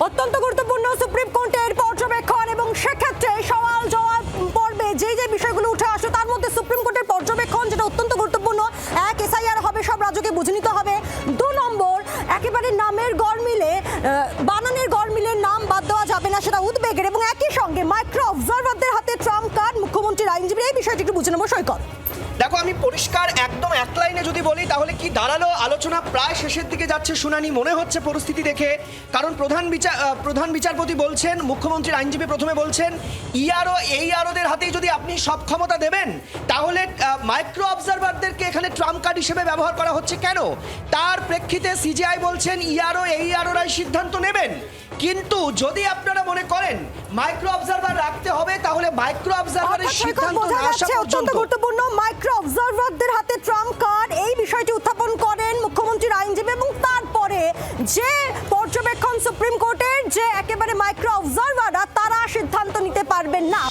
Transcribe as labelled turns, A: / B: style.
A: অত্যন্ত গুরুত্বপূর্ণ সুপ্রিম কোর্টের পর্যবেক্ষণ এবং সেক্ষেত্রে সওয়াল জবাব পর্বে যে যে বিষয়গুলো উঠে আসে তার মধ্যে সুপ্রিম কোর্টের পর্যবেক্ষণ যেটা অত্যন্ত গুরুত্বপূর্ণ। এক, এসআইআর হবে, সব রাজ্যকে বুঝে নিতে হবে। 2 নম্বর, একেবারে নামের গড়মিলে বানানের গড়মিলের নাম বাদ দেওয়া যাবে না, সেটা উদ্বেগের। এবং একই সঙ্গে মাইক্রো অবজারভারদের হাতে ট্রাম্প কার্ড, মুখ্যমন্ত্রীর আইনজীবী এই বিষয়টি একটু বুঝে নেবো। সৈকত,
B: দেখো, আমি পরিষ্কার একদম এক লাইনে যদি বলি তাহলে কি দাঁড়ালো, আলোচনা প্রায় শেষের দিকে যাচ্ছে শুনানি মনে হচ্ছে পরিস্থিতি দেখে। কারণ প্রধান বিচারপতি বলছেন, মুখ্যমন্ত্রীর আইনজীবী প্রথমে বলছেন এই আরোদের হাতেই যদি আপনি সব ক্ষমতা দেবেন তাহলে মাইক্রো অবজারভারদেরকে এখানে ট্রাম্প কার্ড হিসেবে ব্যবহার করা হচ্ছে কেন? তার প্রেক্ষিতে সিজিআই বলছেন আরোরাই সিদ্ধান্ত নেবেন। কিন্তু যদি আপনারা মনে করেন মাইক্রো অবজারভার রাখতে হবে তাহলে মাইক্রো অবজারভারের সিদ্ধান্ত না আসা
A: অত্যন্ত গুরুত্বপূর্ণ মাইক্রো অবজারভারদের হাতে ট্রাম্প কার্ড, এই বিষয়টি উত্থাপন করেন মুখ্যমন্ত্রীর আইনজীবী। এবং তারপরে যে পর্যবেক্ষণ সুপ্রিম কোর্টের, যে একেবারে মাইক্রো অবজারভাররা তারা সিদ্ধান্ত নিতে পারবেন না।